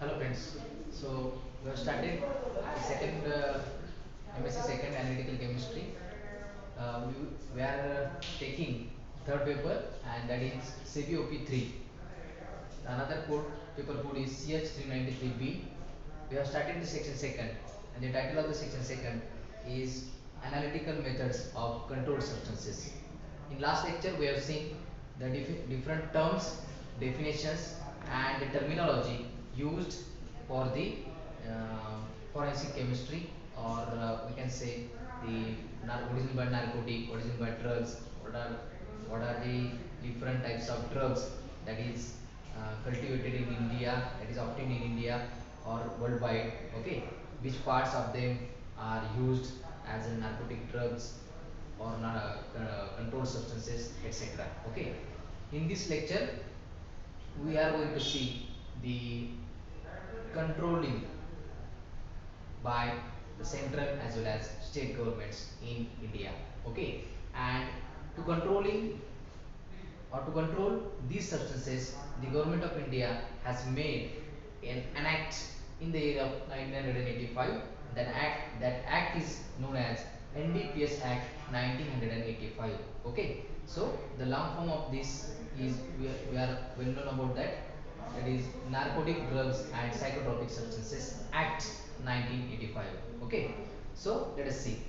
Hello friends. So we have started the second MSc second analytical chemistry. We are taking third paper and that is CPOP3. Another code paper code is CH393B. We have started the section second and the title of the section second is analytical methods of controlled substances. In last lecture we have seen the different terms, definitions and the terminology used for the forensic chemistry, or we can say the what is meant by narcotic, what is meant by drugs, what are the different types of drugs that is cultivated in India, that is obtained in India or worldwide. Okay, which parts of them are used as a narcotic drugs or controlled substances, etc. Okay, in this lecture we are going to see the controlling by the central as well as state governments in India. Okay, and to controlling or to control these substances, the government of India has made an act in the year of 1985. That act is known as NDPS Act 1985. Okay, so the long form of this is we are well known about that. That is Narcotic Drugs and Psychotropic Substances Act 1985. Okay, so let us see.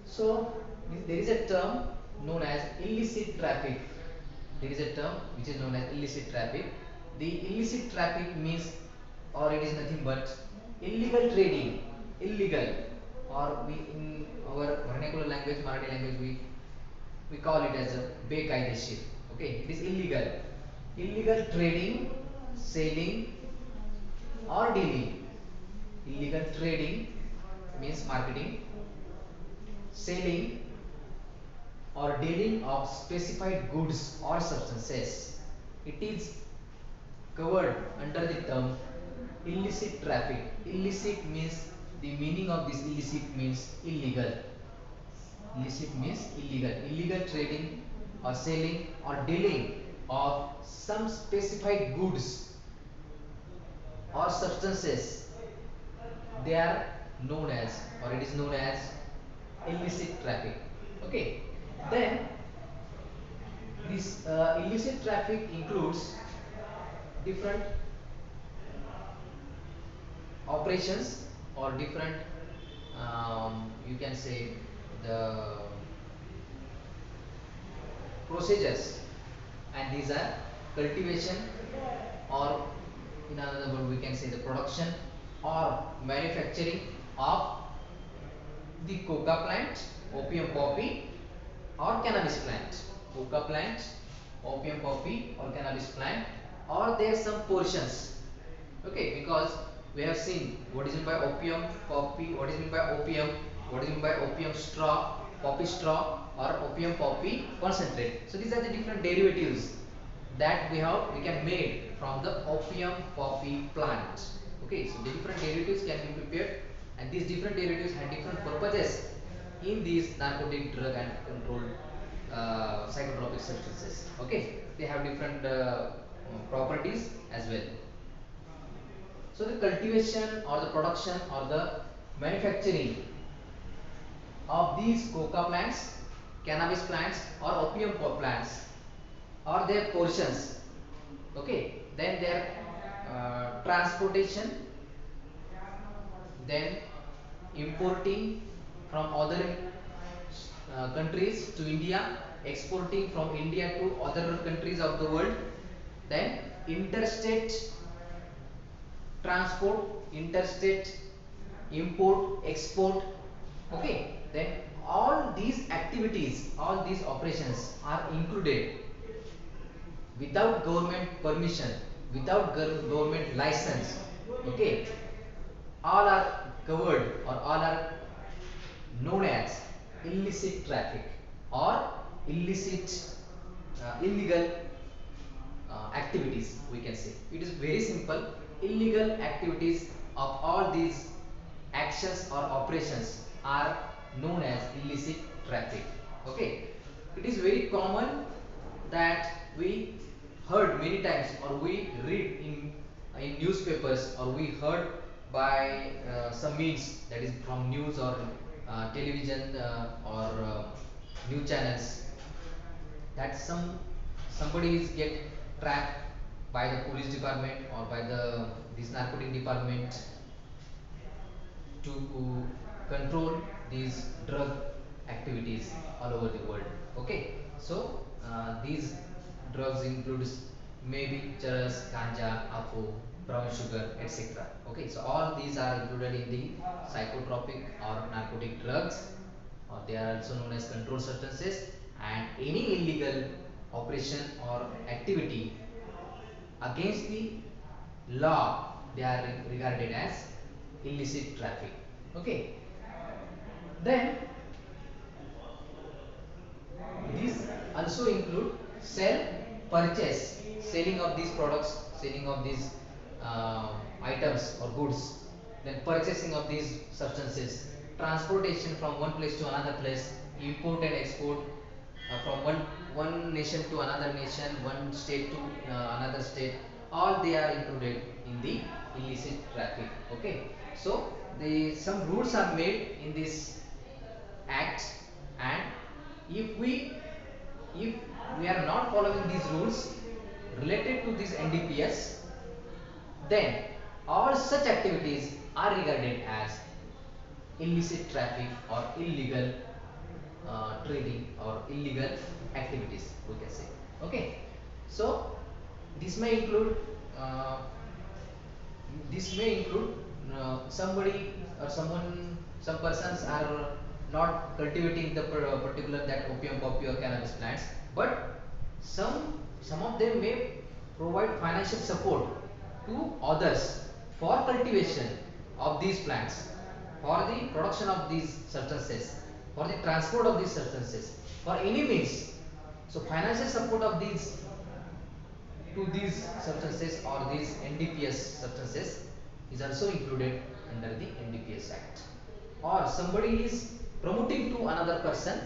So there is a term known as illicit traffic. There is a term which is known as illicit traffic. The illicit traffic means, or it is nothing but illegal trading, illegal, or we in our vernacular language, Marathi language, we call it as a bekaydeshir. Okay, it is illegal, illegal trading, selling, or dealing. Illegal trading means marketing, selling or dealing of specified goods or substances. It is covered under the term illicit traffic. Illicit means, the meaning of this illicit means illegal. Illicit means illegal. Illegal trading or selling or dealing of some specified goods or substances, they are known as, or it is known as illicit traffic. Okay, then this illicit traffic includes different operations or different, you can say, the procedures, and these are cultivation, or in another word we can say the production or manufacturing of the coca plant, opium poppy, or cannabis plant. Coca plant, opium poppy, or cannabis plant, or there some portions. Okay, because we have seen what is meant by opium poppy, what is meant by opium, what is meant by opium straw, poppy straw, or opium poppy concentrate. So these are the different derivatives that we can make from the opium poppy plant. Okay, so the different derivatives can be prepared, and these different derivatives have different purposes in these narcotic drug and controlled psychotropic substances. Okay, they have different properties as well. So the cultivation or the production or the manufacturing of these coca plants, cannabis plants, or opium plants, or their portions. Okay, then their transportation, then importing from other countries to India, exporting from India to other countries of the world, then interstate transport, interstate import, export. Okay, then all these activities, all these operations are included without government permission, without government license. Okay, all are covered, or all are known as illicit traffic or illicit, illegal activities, we can say. It is very simple. Illegal activities of all these actions or operations are known as illicit traffic. Okay, it is very common that we heard many times, or we read in in newspapers, or we heard by some means, that is from news or television or news channels, that somebody is get trapped by the police department or by the this narcotic department to control these drug activities all over the world. Okay, so these drugs includes maybe charas, ganja, afu, brown sugar, etc. Okay, so all these are included in the psychotropic or narcotic drugs, or they are also known as controlled substances. And any illegal operation or activity against the law, they are regarded as illicit traffic. Okay, then these also include sell, purchase, selling of these products, selling of these items or goods, then purchasing of these substances, transportation from one place to another place, import and export from one nation to another nation, one state to another state, all they are included in the illicit traffic. Okay, so the some rules are made in this act, and if we if we are not following these rules related to this NDPS, then all such activities are regarded as illicit traffic or illegal trading or illegal activities, we can say. Okay, so this may include uh, this may include somebody or some persons are not cultivating the particular that opium poppy or cannabis plants, but some of them may provide financial support to others for cultivation of these plants, for the production of these substances, for the transport of these substances, for any means. So financial support of these to these substances or these NDPS substances is also included under the NDPS Act. Or somebody is promoting to another person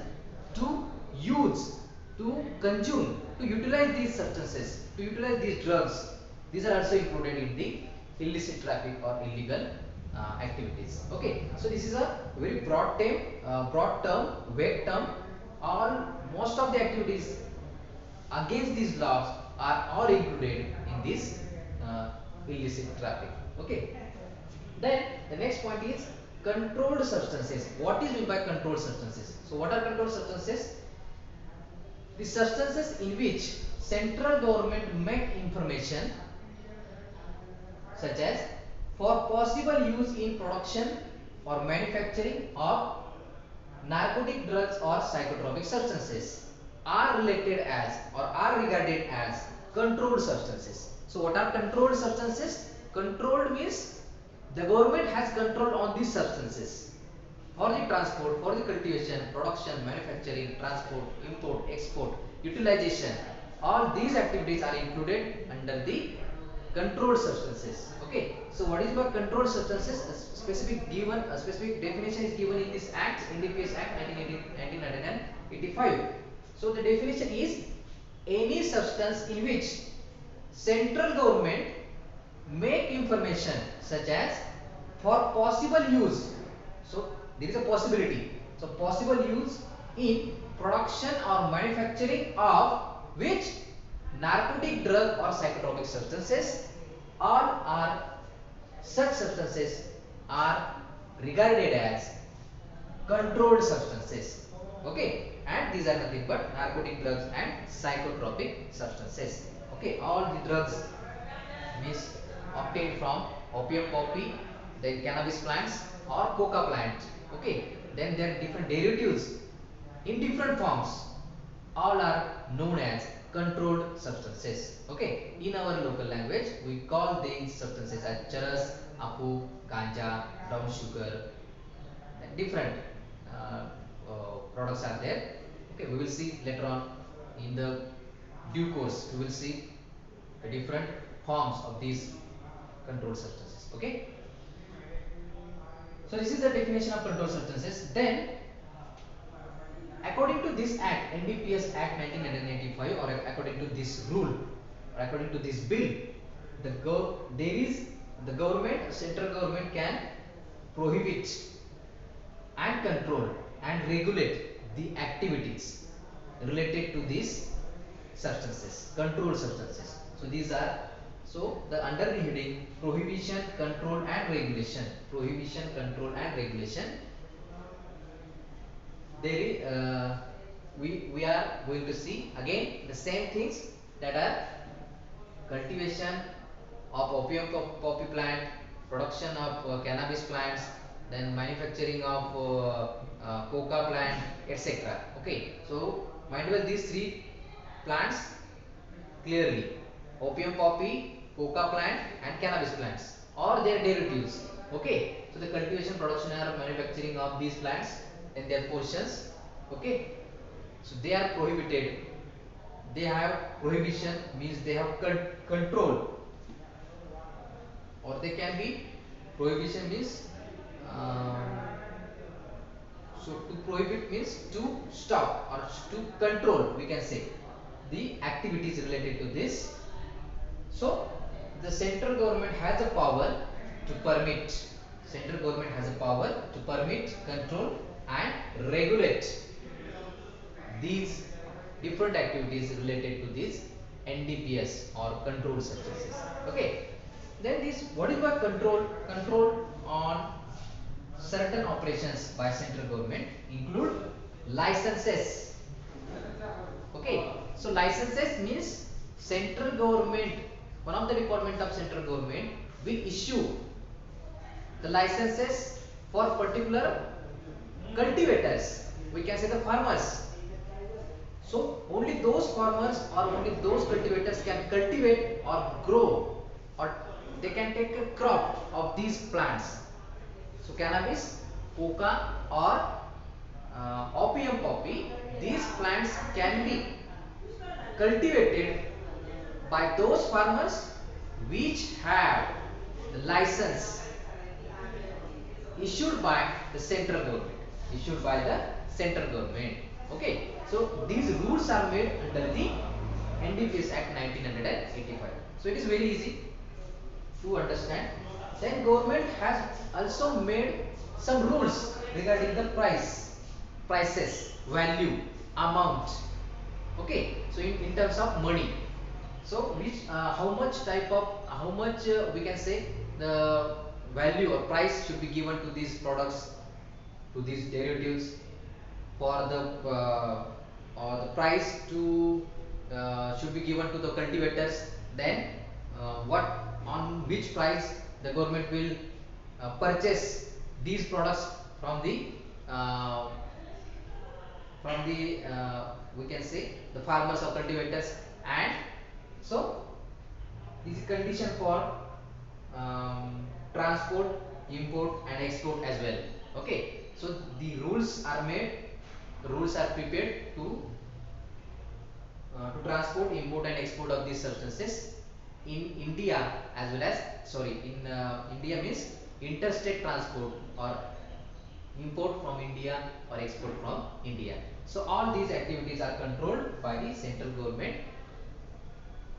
to use, to consume, to utilize these substances, to utilize these drugs. These are also included in the illicit traffic or illegal activities. Okay, so this is a very broad term, vague term. All most of the activities against these laws are all included in this illicit traffic. Okay, then the next point is controlled substances. What is meant by controlled substances? So what are controlled substances? The substances in which central government make information, such as for possible use in production or manufacturing of narcotic drugs or psychotropic substances, are related as or are regarded as controlled substances. So what are controlled substances? Controlled means the government has control on these substances for the transport, for the cultivation, production, manufacturing, transport, import, export, utilization. All these activities are included under the controlled substances. Okay, so what is about controlled substances? A specific definition is given in this act, NDPS Act 1985. So the definition is any substance in which central government make information, such as for possible use. So there is a possibility, so possible use in production or manufacturing of which narcotic drug or psychotropic substances, all are such substances are regarded as controlled substances. Okay, and these are nothing but narcotic drugs and psychotropic substances. Okay, all the drugs means obtained from opium poppy, then cannabis plants or coca plant. Okay, then there are different derivatives in different forms. All are known as controlled substances. Okay, in our local language, we call these substances as charas, apu, ganja, brown sugar. Different products are there. Okay, we will see later on in the due course. We will see the different forms of these controlled substances. Okay, so this is the definition of controlled substances. Then according to this act, NDPS Act 1985, or according to this rule, or according to this bill, there is the government, central government can prohibit and control and regulate the activities related to these substances, controlled substances. So these are, so the under the heading prohibition, control and regulation, prohibition, control and regulation, there is, we are going to see again the same things, that are cultivation of opium poppy plant, production of cannabis plants, then manufacturing of coca plant, etc. Okay, so mind well these three plants clearly: opium poppy, coca plant, and cannabis plants, or their derivatives. Okay, so the cultivation, production, or manufacturing of these plants and their portions. Okay, so they are prohibited. They have prohibition means they have control, or they can be prohibition means so to prohibit means to stop or to control, we can say, the activities related to this. So the central government has a power to permit, central government has a power to permit, control and regulate these different activities related to this NDPS or controlled substances. Okay. Then this, what is by control? Control on certain operations by central government include licenses. Okay. So licenses means central government, one of the department of central government will issue the licenses for particular cultivators. We can say the farmers. So only those farmers or only those cultivators can cultivate or grow, or they can take a crop of these plants. So cannabis, coca or opium poppy, these plants can be cultivated by those farmers which have the license issued by the central government, issued by the central government. Okay, so these rules are made under the NDPS Act 1985. So it is very easy to understand. Then government has also made some rules regarding the prices, value, amount. Okay, so in terms of money, so which how much type of, how much we can say the value or price should be given to these products, to these derivatives, for the or the price to should be given to the cultivators. Then what, on which price the government will purchase these products uh, from the we can say the farmers or cultivators. And so this is condition for transport, import and export as well. Okay, so the rules are made, the rules are prepared to transport, import and export of these substances in India, as well as, sorry, in India means interstate transport or import from India or export from India. So all these activities are controlled by the central government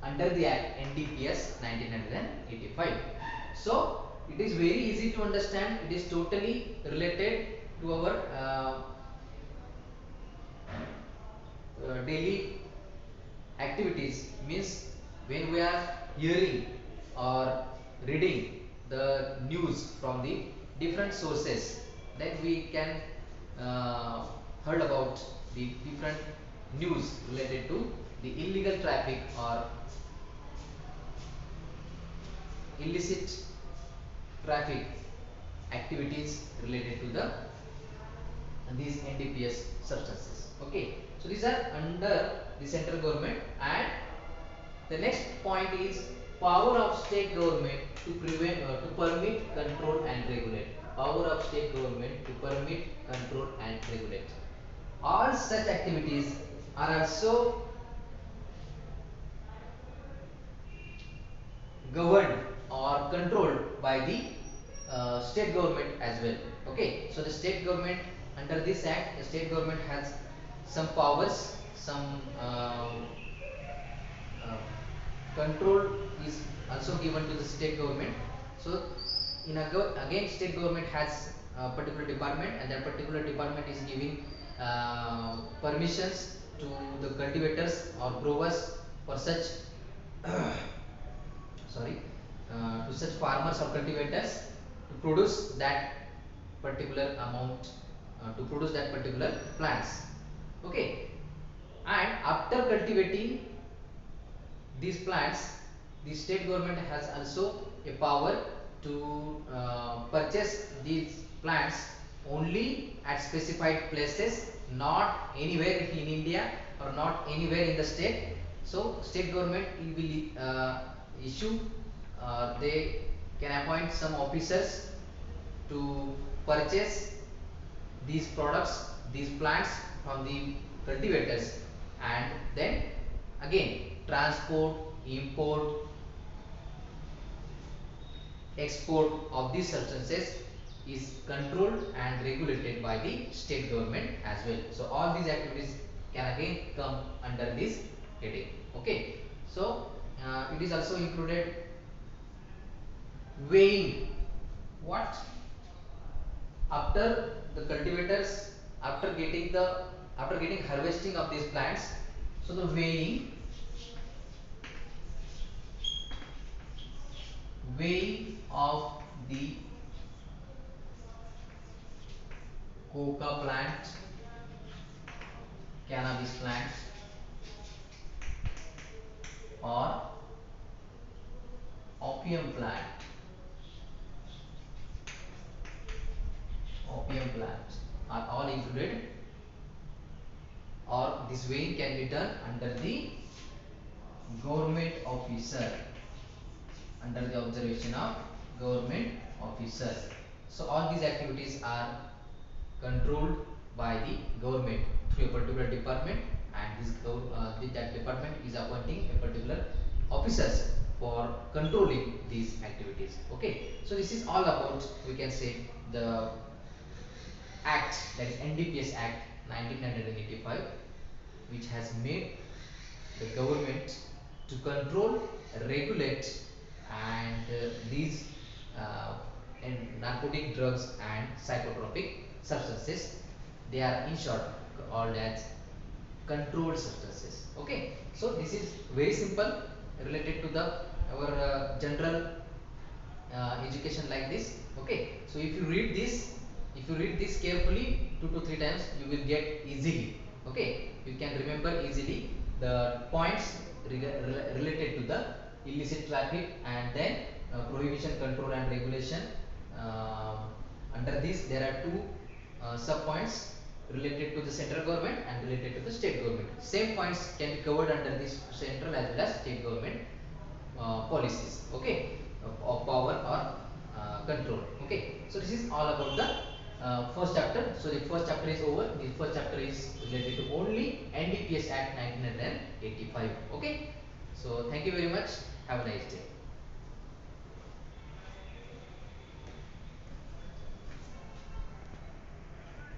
under the Act NDPS 1985. So it is very easy to understand. It is totally related to our daily activities. Means when we are hearing or reading the news from the different sources, then we can heard about the different news related to the illegal traffic or illicit traffic activities related to the these NDPS substances. Okay, so these are under the central government. And the next point is power of state government to prevent, to permit, control and regulate. Power of state government to permit, control and regulate. All such activities are also governed or controlled by the state government as well. Okay, so the state government, under this act, the state government has some powers, some control is also given to the state government. So in again state government has a particular department, and that particular department is giving permissions to the cultivators or growers for such sorry to such farmers or cultivators to produce that particular amount, to produce that particular plants. Okay, and after cultivating these plants, the state government has also a power to purchase these plants only at specified places, not anywhere in India or not anywhere in the state. So state government will issue, they can appoint some officers to purchase these products, these plants from the cultivators, and then again transport, import, export of these substances is controlled and regulated by the state government as well. So all these activities can again come under this heading. Okay, so it is also included weighing. What? After the cultivators, after getting harvesting of these plants, so the weighing of the coca plant, cannabis plant, or opium plant, opium plant are all included, or this weighing can be done under the government officer, under the observation of government officer. So all these activities are controlled by the government through a particular department, and that department is appointing a particular officers for controlling these activities. Okay, so this is all about, we can say, the act, that is NDPS Act 1985, which has made the government to control, regulate, and these uh, and narcotic drugs and psychotropic substances. They are in short called as controlled substances. Okay, so this is very simple, related to the our general education like this. Okay, so if you read this carefully 2 to 3 times, you will get easily. Okay, you can remember easily the points related to the illicit traffic, and then prohibition, control, and regulation. Under this there are two sub points related to the central government and related to the state government. Same points can be covered under this central as well as state government policies. Okay, of power or control. Okay, so this is all about the first chapter. So the first chapter is over. The first chapter is related to only NDPS Act 1985. Okay, so thank you very much. Have a nice day.